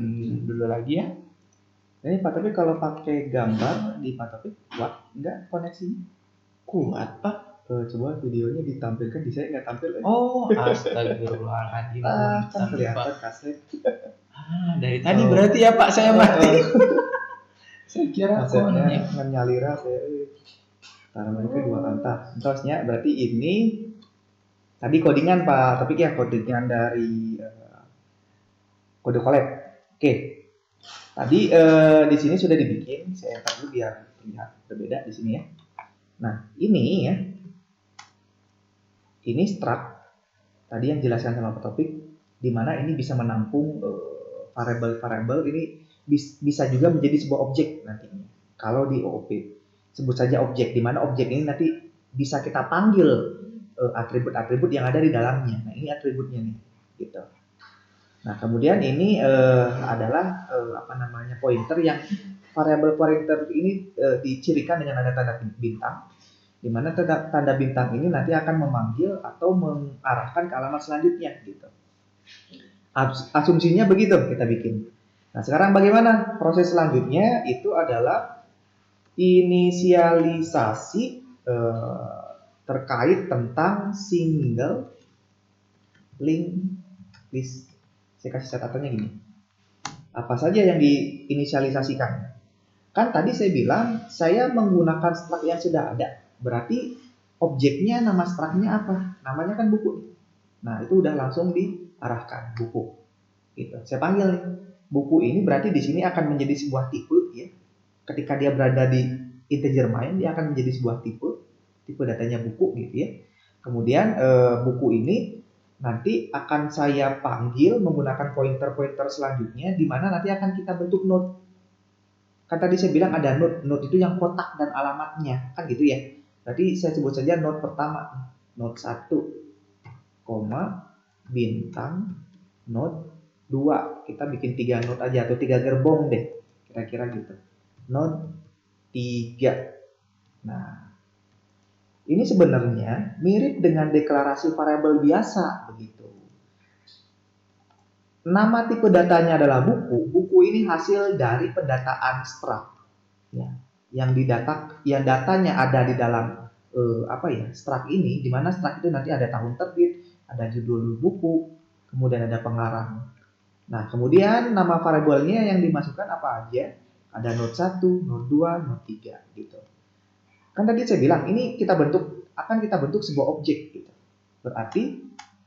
dulu lagi ya. Ini Pak Topik kalau pakai gambar di Pak Topik kuat nggak koneksinya? Kuat Pak. Coba videonya ditampilkan, di saya nggak tampil. Oh, astagfirullahaladzim. Kan kelihatan kaset. Dari tadi berarti ya Pak saya mati. Saya kira kasetnya menyalira saya. Karena mereka dua kanta. Terusnya berarti ini tadi codingan Pak Topik ya, codingan dari kode collect. Oke. Tadi di sini sudah dibikin, saya enter dulu biar terlihat berbeda di sini ya. Nah, ini ya. Ini struct tadi yang dijelaskan sama Pak Topik, di mana ini bisa menampung variabel-variabel ini bisa juga menjadi sebuah objek nantinya. Kalau di OOP sebut saja objek, di mana objek ini nanti bisa kita panggil atribut-atribut yang ada di dalamnya. Nah, ini atributnya nih, gitu. Nah, kemudian ini adalah pointer yang variabel pointer ini dicirikan dengan ada tanda bintang, di mana tanda bintang ini nanti akan memanggil atau mengarahkan ke alamat selanjutnya gitu. Asumsinya begitu kita bikin. Nah, sekarang bagaimana proses selanjutnya? Itu adalah inisialisasi terkait tentang single linked list. Saya kasih catatannya gini. Apa saja yang diinisialisasikan? Kan tadi saya bilang saya menggunakan struct yang sudah ada. Berarti objeknya nama struct-nya apa? Namanya kan buku. Nah, itu udah langsung diarahkan buku. Gitu. Saya panggil nih. Buku ini berarti di sini akan menjadi sebuah tipe ya. Ketika dia berada di integer main, dia akan menjadi sebuah tipe datanya buku gitu ya. Kemudian buku ini nanti akan saya panggil menggunakan pointer-pointer selanjutnya, di mana nanti akan kita bentuk node. Kan tadi saya bilang ada node itu yang kotak dan alamatnya, kan gitu ya. Berarti saya sebut saja node pertama, node 1, bintang, node 2. Kita bikin 3 node aja atau 3 gerbong deh, kira-kira gitu. Node 3. Nah, ini sebenarnya mirip dengan deklarasi variabel biasa begitu. Nama tipe datanya adalah buku. Buku ini hasil dari pendataan struct. Ya, yang datanya ada di dalam struct ini, di mana struct itu nanti ada tahun terbit, ada judul buku, kemudian ada pengarang. Nah, kemudian nama variabelnya yang dimasukkan apa aja? Ada node 1, node 2, node 3 gitu. Kan tadi saya bilang ini akan kita bentuk sebuah objek gitu. Berarti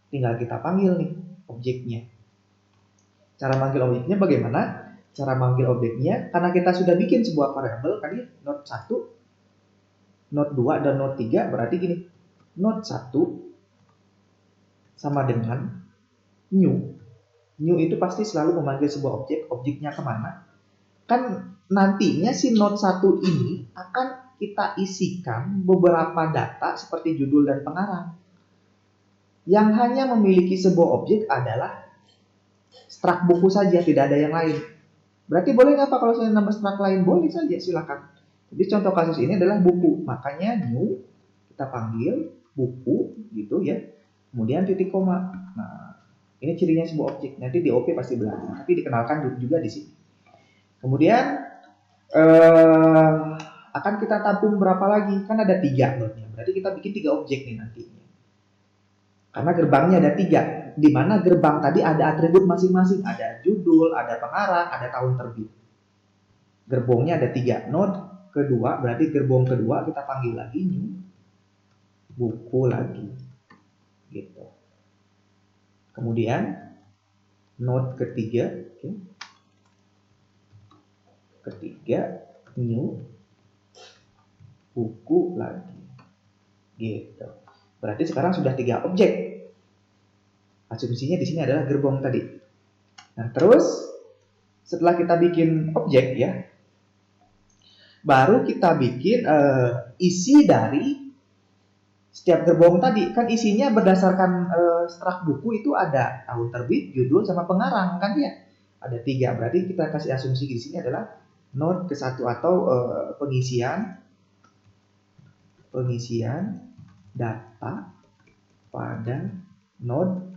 tinggal kita panggil nih objeknya. Cara manggil objeknya bagaimana? Cara manggil objeknya karena kita sudah bikin sebuah variabel tadi node 1, node 2 dan node 3, berarti gini. Node 1 sama dengan new. New itu pasti selalu memanggil sebuah objek. Objeknya kemana? Kan nantinya si node 1 ini akan kita isikan beberapa data seperti judul dan pengarang. Yang hanya memiliki sebuah objek adalah struct buku saja, tidak ada yang lain. Berarti boleh nggak Pak kalau saya nambah struct lain? Boleh saja, silakan. Jadi contoh kasus ini adalah buku. Makanya new kita panggil buku gitu ya. Kemudian titik koma. Nah, ini cirinya sebuah objek. Nanti di OP pasti belajar. Tapi dikenalkan juga di sini. Kemudian akan kita tampung berapa lagi? Kan ada 3 node-nya. Berarti kita bikin 3 objek nih nantinya. Karena gerbangnya ada 3. Di mana gerbang tadi ada atribut masing-masing. Ada judul, ada pengarang, ada tahun terbit. Gerbongnya ada 3. Node kedua, berarti gerbong kedua kita panggil lagi new buku lagi. gitu. Kemudian node ketiga, new buku lagi, gitu. Berarti sekarang sudah 3 objek. Asumsinya di sini adalah gerbong tadi. Nah, terus setelah kita bikin objek ya, baru kita bikin isi dari setiap gerbong tadi. Kan isinya berdasarkan struct buku itu ada tahun terbit, judul, sama pengarang kan ya. Ada 3. Berarti kita kasih asumsi di sini adalah node ke-1 atau pengisian data pada node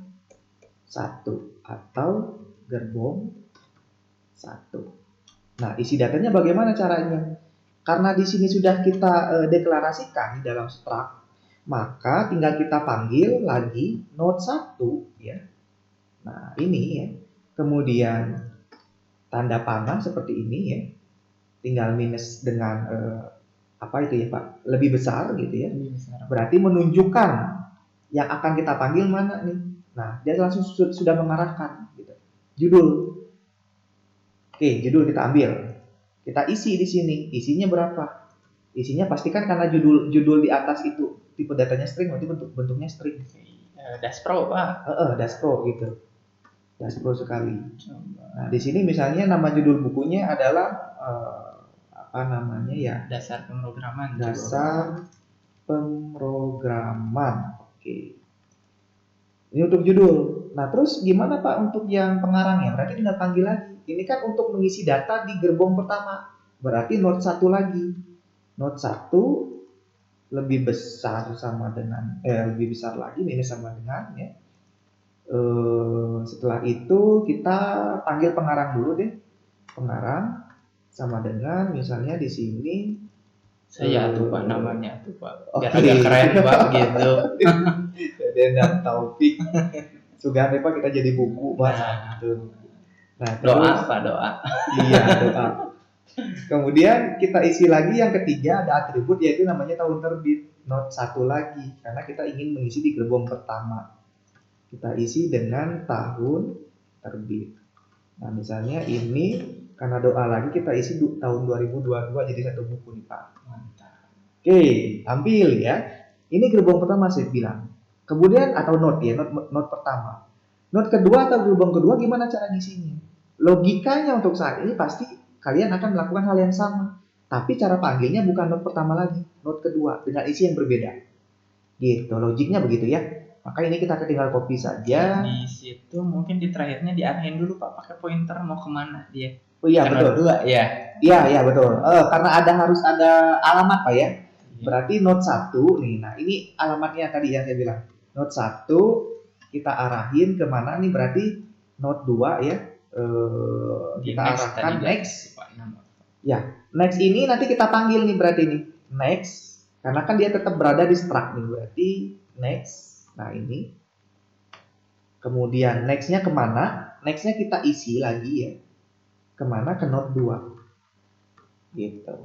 1 atau gerbong 1. Nah, isi datanya bagaimana caranya? Karena di sini sudah kita deklarasikan di dalam struct, maka tinggal kita panggil lagi node 1 ya. Nah, ini ya. Kemudian tanda panah seperti ini ya. Tinggal minus dengan apa itu ya Pak? Lebih besar gitu ya. Berarti menunjukkan yang akan kita panggil mana nih. Nah, dia langsung sudah mengarahkan gitu. Judul. Oke, judul kita ambil. Kita isi di sini. Isinya berapa? Isinya pastikan karena judul di atas itu tipe datanya string, berarti bentuknya string. Daspro, Pak. Daspro gitu. Daspro sekali. Nah, di sini misalnya nama judul bukunya adalah apa namanya ya? Dasar pemrograman. Dasar pemrograman. Oke. Ini untuk judul. Nah, terus gimana Pak untuk yang pengarangnya? Berarti tinggal panggil lagi. Ini kan untuk mengisi data di gerbong pertama. Berarti node 1 lagi. Node 1 lebih besar sama dengan lebih besar lagi minus sama dengan ya. Setelah itu kita panggil pengarang dulu deh. Pengarang sama dengan misalnya di sini saya tuh Pak namanya tuh Pak. Biar agak keren Pak gitu. Dan Taufik. Sudah Pak kita jadi buku Pak. Nah, doa Pak, doa. Iya, doa. Kemudian kita isi lagi yang ketiga ada atribut yaitu namanya tahun terbit. Node 1 lagi karena kita ingin mengisi di gerbong pertama. Kita isi dengan tahun terbit. Nah, misalnya ini karena doa lagi kita isi tahun 2022 jadi 1 buku nih Pak. Mantap. Oke, ambil ya. Ini gerbong pertama saya bilang. Kemudian atau node ya, node pertama. Node kedua atau gerbong kedua gimana cara ngisinya? Logikanya untuk saat ini pasti kalian akan melakukan hal yang sama. Tapi cara panggilnya bukan node pertama lagi, node kedua dengan isi yang berbeda. Gitu, logiknya begitu ya. Maka ini kita tinggal copy saja. Di situ mungkin di terakhirnya diarahin dulu Pak pakai pointer mau kemana dia. Oh iya betul. Node 2 ya. Iya betul. Karena harus ada alamat Pak ya. Berarti node 1 nih. Nah, ini alamatnya tadi yang saya bilang. Node 1 kita arahin kemana nih? Berarti node 2 ya. Kita arahkan next. Ya, next ini nanti kita panggil nih berarti nih. Next. Karena kan dia tetap berada di struct nih. Berarti next. Nah, ini. Kemudian next-nya kemana? Next-nya kita isi lagi ya. Kemana? Ke node 2. Gitu.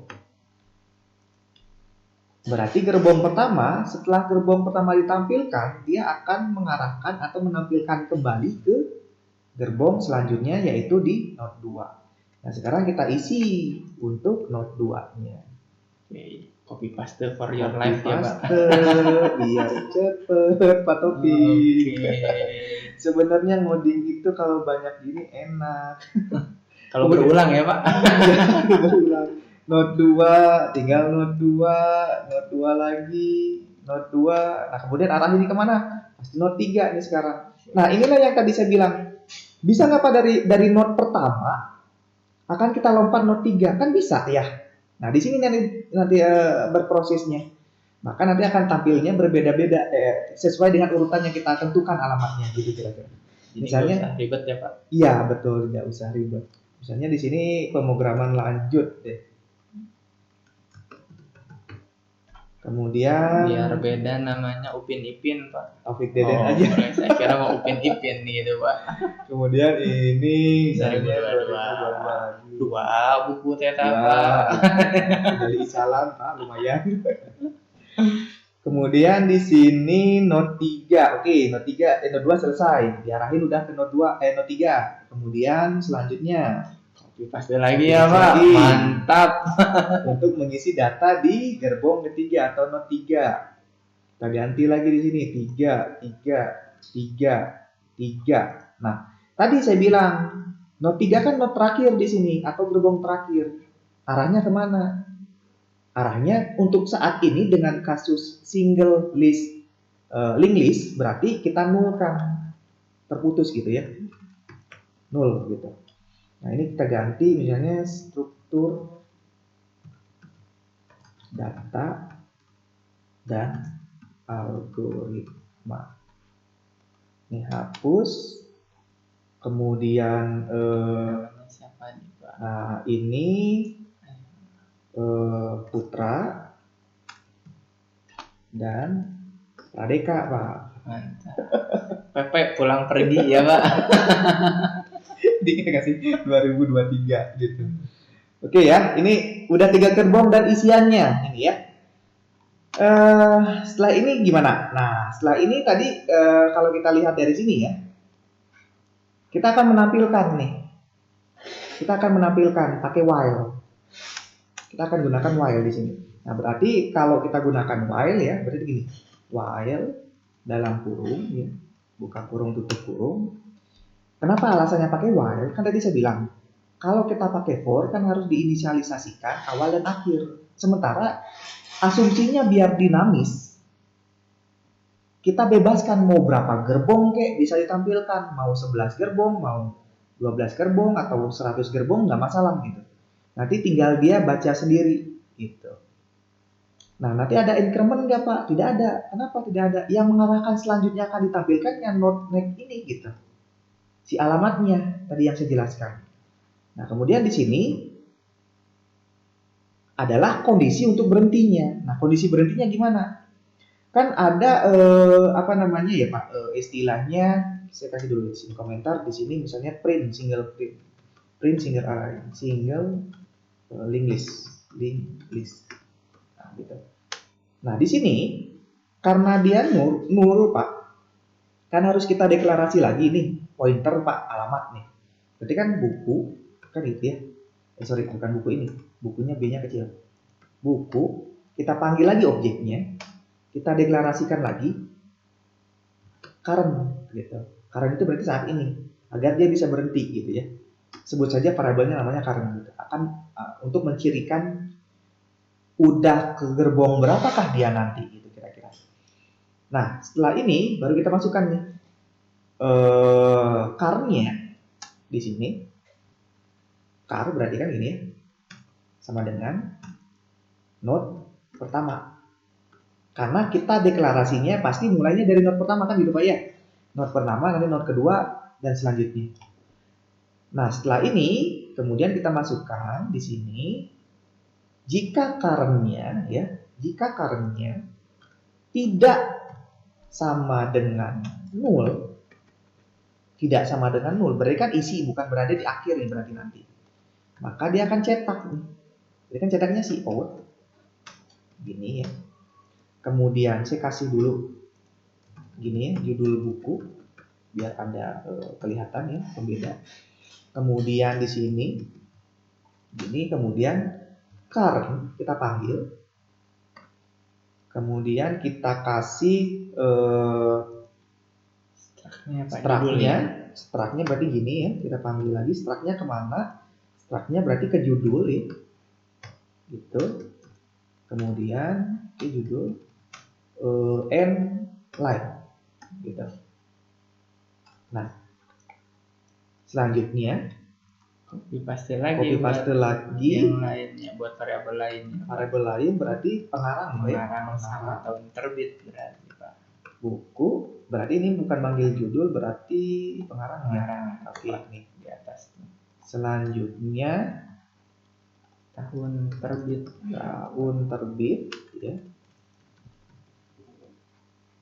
Berarti gerbong pertama, setelah gerbong pertama ditampilkan, dia akan mengarahkan atau menampilkan kembali ke gerbong selanjutnya yaitu di node 2. Nah, sekarang kita isi untuk node 2-nya. Oke, copy paste for your life ya, Pak. Biar cepet, Pak Taufik. Sebenarnya ngoding itu kalau banyak gini enak. Kalau berulang ya, Pak. Berulang. Node 2, tinggal node 2, node 2 lagi, node 2. Nah, kemudian arah ini kemana? Pasti node 3 nih sekarang. Nah, inilah yang tadi saya bilang. Bisa nggak Pak dari node pertama akan kita lompat node 3? Kan bisa ya. Nah, di sini nanti berprosesnya. Maka nanti akan tampilnya berbeda-beda sesuai dengan urutan yang kita tentukan alamatnya gitu kira-kira. Misalnya ribet ya, Pak. Iya, betul, tidak usah ribet. Misalnya di sini pemrograman lanjut deh. Kemudian biar beda namanya Upin Ipin Pak. Taufik Deden aja. Saya kira mau Upin Ipin gitu Pak. Kemudian ini 2022 buku teta Pak. Dari Isalan Pak lumayan. Kemudian di sini note 3. Oke, note 3, note 2 selesai. Diarahin udah ke note 2, note 3. Kemudian selanjutnya Copy paste lagi ya Pak. lagi. Mantap. Untuk mengisi data di gerbong ketiga atau note 3. Kita ganti lagi di sini 3, 3, 3, 3. Nah, tadi saya bilang note 3 kan note terakhir di sini atau gerbong terakhir. Arahnya kemana? Arahnya untuk saat ini dengan kasus single list linked list berarti kita nulkan, terputus gitu ya, nol gitu. Nah ini kita ganti misalnya struktur data dan algoritma. Ini hapus. Kemudian Siapa nih Pak? nah ini Putra dan Pradeka Pak. Mantap. Pepe pulang pergi ya Pak. Dikasih 2023 gitu. Oke ya, ini udah 3 gerbong dan isiannya ini ya. Setelah ini gimana? Nah, setelah ini tadi kalau kita lihat dari sini ya, kita akan menampilkan nih. Kita akan menampilkan pakai while. Kita akan gunakan while di sini. Nah, berarti kalau kita gunakan while ya, berarti gini. While dalam kurung ya, buka kurung tutup kurung. Kenapa alasannya pakai while? Kan tadi saya bilang, kalau kita pakai for kan harus diinisialisasikan awal dan akhir. Sementara asumsinya biar dinamis. Kita bebaskan mau berapa gerbong kek bisa ditampilkan, mau 11 gerbong, mau 12 gerbong atau 100 gerbong nggak masalah gitu. Nanti tinggal dia baca sendiri gitu. Nah, nanti ada increment nggak Pak? Tidak ada. Kenapa tidak ada? Yang mengarahkan selanjutnya akan ditampilkan yang node next ini gitu. Si alamatnya tadi yang saya jelaskan. Nah, kemudian di sini adalah kondisi untuk berhentinya. Nah, kondisi berhentinya gimana? Kan ada apa namanya ya Pak? Istilahnya saya kasih dulu di sini komentar di sini misalnya print single single array, single linked list. Nah, gitu. Nah, di sini karena dia nul Pak, kan harus kita deklarasi lagi nih pointer Pak, alamat nih. Berarti kan buku kan itu ya. Sorry, bukan buku ini. Bukunya B-nya kecil. Buku, kita panggil lagi objeknya, kita deklarasikan lagi current gitu. Current itu berarti saat ini, agar dia bisa berhenti gitu ya. Sebut saja variabelnya namanya current gitu. Akan untuk mencirikan udah ke gerbong berapakah dia nanti gitu kira-kira. Nah, setelah ini baru kita masukkan nih current-nya di sini. Car berarti kan ini ya, sama dengan node pertama. Karena kita deklarasinya pasti mulainya dari node pertama kan gitu Pak ya. Node pertama, nanti node kedua, dan selanjutnya. Nah, setelah ini kemudian kita masukkan di sini jika current-nya ya, jika current-nya tidak sama dengan nol, tidak sama dengan nol, berarti kan isi bukan berada di akhir nih berarti nanti. Maka dia akan cetak nih. Jadi kan cetaknya si out gini ya. Kemudian saya kasih dulu gini ya, judul buku biar ada kelihatan ya pembeda. Kemudian di sini gini, kemudian current kita panggil. Kemudian kita kasih struct-nya berarti gini ya, kita panggil lagi struct-nya kemana? Struct-nya berarti ke judul ya, gitu. Kemudian ke judul end line, gitu. Nah, selanjutnya copy paste lagi yang lainnya buat variabel lainnya. Variabel lain berarti pengarang sama tahun terbit berarti Pak. Buku berarti ini bukan manggil judul, berarti pengarang. Oke, nih di atas. Selanjutnya tahun terbit ya.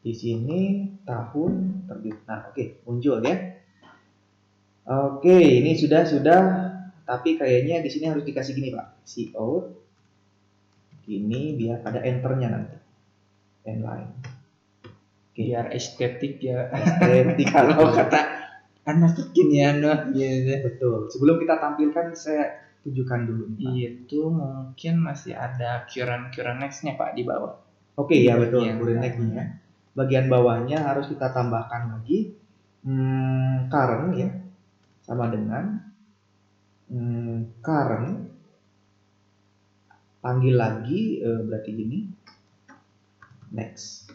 Di sini tahun terbit. Nah, oke, muncul ya. Oke, ini sudah, tapi kayaknya di sini harus dikasih gini Pak, cout. Gini biar ada enternya nanti. N-line. Biar estetik ya. Estetik kalau kata Anak kekinian lah gitu. betul. Sebelum kita tampilkan, saya tunjukkan dulu nih, Pak. Itu mungkin masih ada curan nextnya Pak di bawah. Oke, ya betul, Bagian Kurenek ya. Bagian bawahnya harus kita tambahkan lagi current ya, sama dengan current, panggil lagi berarti gini, next.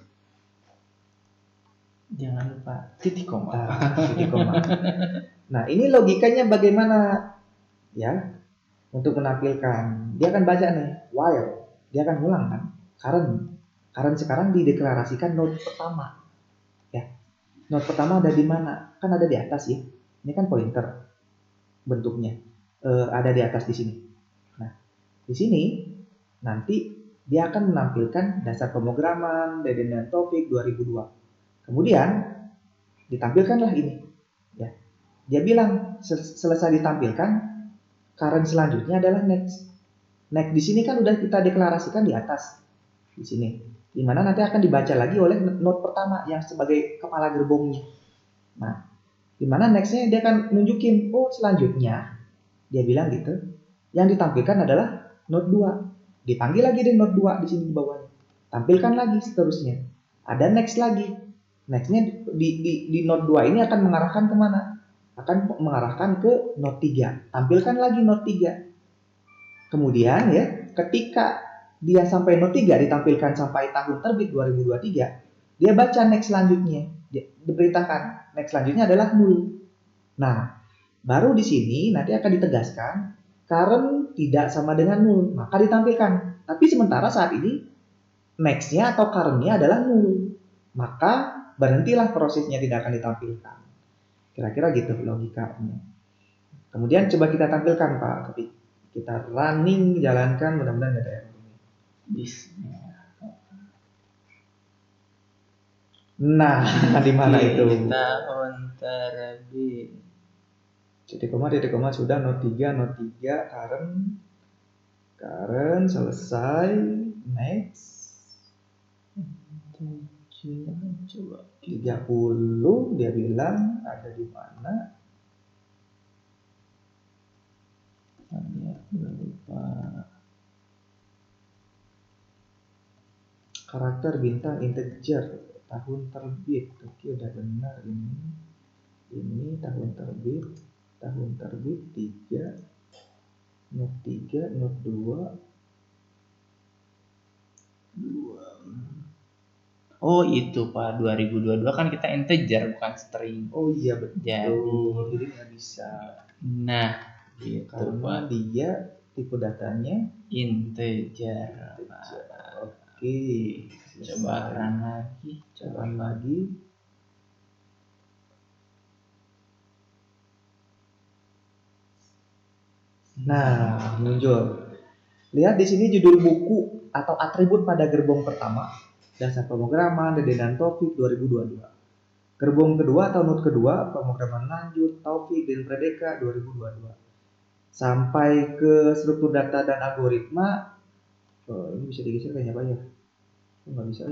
Jangan lupa titik koma. Titik koma. Nah, ini logikanya bagaimana ya? Untuk menampilkan, dia akan baca nih, while, dia akan ulang kan, current sekarang dideklarasikan node pertama. Ya, node pertama ada di mana? Kan ada di atas ya. Ini kan pointer bentuknya, ada di atas di sini. Nah, di sini nanti dia akan menampilkan dasar pemrograman Dedekind Taufik 2002. Kemudian ditampilkanlah ini. Ya, dia bilang selesai ditampilkan, current selanjutnya adalah next. Next di sini kan udah kita deklarasikan di atas di sini, dimana nanti akan dibaca lagi oleh node pertama yang sebagai kepala gerbongnya. Nah, dimana nextnya dia akan nunjukin, oh selanjutnya dia bilang gitu, yang ditampilkan adalah node 2. Dipanggil lagi deh node 2 di sini di bawahnya, tampilkan lagi seterusnya, ada next lagi. Nextnya di node 2 ini akan mengarahkan kemana? Akan mengarahkan ke node 3, tampilkan lagi node 3. Kemudian ya, ketika dia sampai node 3 ditampilkan sampai tahun terbit 2023, dia baca next selanjutnya, diberitakan next selanjutnya adalah 0. Nah, baru di sini nanti akan ditegaskan current tidak sama dengan 0, maka ditampilkan. Tapi sementara saat ini next-nya atau current-nya adalah 0, maka berhentilah prosesnya, tidak akan ditampilkan. Kira-kira gitu logikanya. Kemudian coba kita tampilkan Pak, kita running, jalankan, mudah-mudahan nggak ada error. Nah, di mana itu? Tahun terbit. Titik koma sudah, node 3, current selesai, next. Coba 30 dia bilang ada di mana? lupa. Karakter bintang integer, tahun terbit. Oke, udah benar ini. Ini tahun terbit 3, node 3, node 2. Oh itu Pak, 2022 kan kita integer bukan string. Oh iya betul. Jadi nggak bisa. Nah, gitu karena Pak. dia tipe datanya integer. Oke. Coba run lagi. Coba lagi. Nah, muncul. Lihat di sini judul buku atau atribut pada gerbong pertama, dasar pemrograman Dedekind Taufik 2022. Gerbong kedua atau node kedua, pemrograman lanjut Taufik dan Pradeka 2022. Sampai ke struktur data dan algoritma. Ini bisa digeser kayaknya Pak ya? Nggak bisa.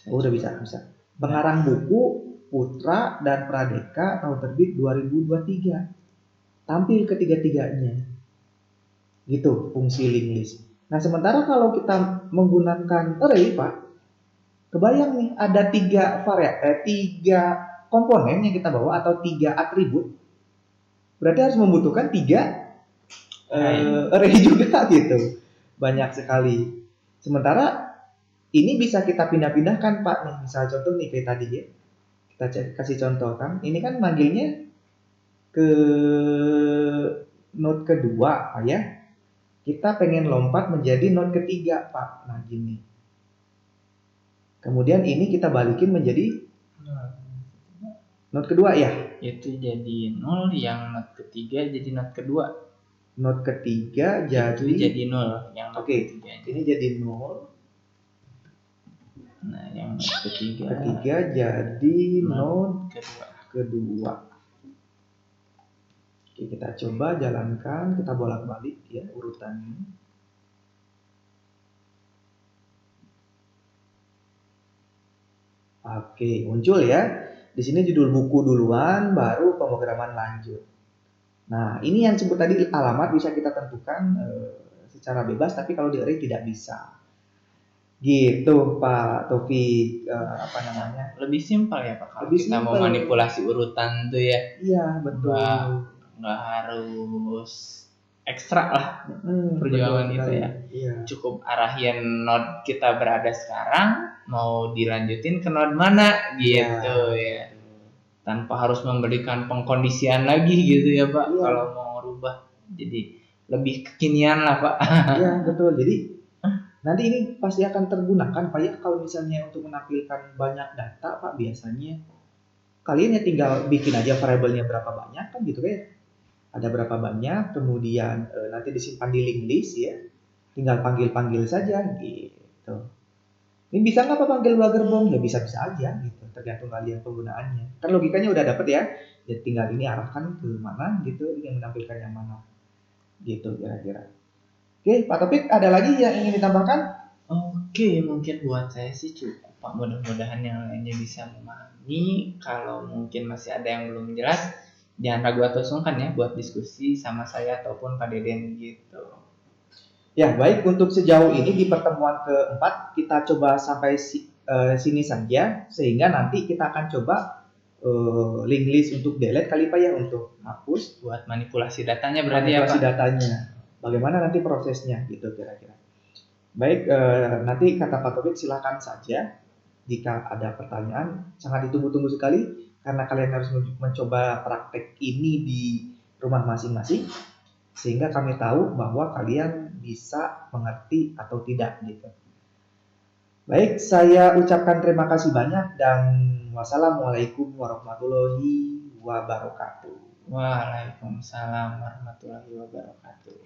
Oh udah bisa. Pengarang buku Putra dan Pradeka tahun terbit 2023. Tampil ketiga-tiganya. Gitu fungsi linked list. Nah sementara kalau kita menggunakan array Pak, kebayang nih ada 3 komponen yang kita bawa atau 3 atribut, berarti harus membutuhkan 3 array juga gitu, banyak sekali. Sementara ini bisa kita pindah-pindahkan Pak nih, misal contoh nih kayak tadi ya, kita kasih contoh kan, ini kan manggilnya ke node kedua Pak ya. Kita pengen lompat menjadi node ketiga Pak. Nah gini. Kemudian ini kita balikin menjadi node kedua ya. Itu jadi 0, yang node ketiga jadi node kedua. Node ketiga itu jadi 0, yang node ketiga. Ini jadi 0. Nah, yang node ketiga jadi node kedua. Oke, kita coba jalankan, kita bolak-balik ya urutannya. Oke, muncul ya. Di sini judul buku duluan, baru pemrograman lanjut. Nah, ini yang disebut tadi alamat bisa kita tentukan secara bebas, tapi kalau di array tidak bisa. Gitu, Pak Taufik. Apa namanya? Lebih simpel ya Pak kalau Lebih kita mau simpel. manipulasi urutan tuh ya. Iya, betul. Nggak harus ekstra lah perjuangan betul itu sekali. ya. Iya. Cukup arahin node kita berada sekarang, mau dilanjutin ke node mana gitu ya. Tanpa harus memberikan pengkondisian lagi gitu ya Pak. Iya. Kalau mau merubah, jadi lebih kekinian lah Pak. Iya, betul. Jadi nanti ini pasti akan tergunakan Pak ya, kalau misalnya untuk menampilkan banyak data Pak, biasanya kalian ya tinggal bikin aja variabelnya berapa banyak kan gitu kan. Ada berapa banyak, kemudian nanti disimpan di linked list ya. Tinggal panggil-panggil saja gitu. Ini bisa nggak Pak panggil Wagerbong? Ya bisa-bisa aja gitu, tergantung kalian penggunaannya. Kan logikanya udah dapet ya. Ya tinggal ini arahkan ke mana gitu, yang menampilkan yang mana. Gitu kira-kira. Oke, Pak Topik ada lagi yang ingin ditambahkan? Oke, mungkin buat saya sih cukup Pak. Mudah-mudahan yang lainnya bisa memahami. Kalau mungkin masih ada yang belum jelas, jangan ragu atau sungkan ya buat diskusi sama saya ataupun Pak Deden gitu. Ya, baik, untuk sejauh ini di pertemuan keempat kita coba sampai sini saja, sehingga nanti kita akan coba link list untuk delete kali Pak ya, untuk hapus. Buat manipulasi datanya berarti manipulasi ya Pak? Datanya. Bagaimana nanti prosesnya gitu kira-kira. Baik, nanti kata Pak Topik silakan saja jika ada pertanyaan. Sangat ditunggu-tunggu sekali karena kalian harus mencoba praktek ini di rumah masing-masing, sehingga kami tahu bahwa kalian bisa mengerti atau tidak gitu. Baik, saya ucapkan terima kasih banyak dan wassalamualaikum warahmatullahi wabarakatuh. Waalaikumsalam warahmatullahi wabarakatuh.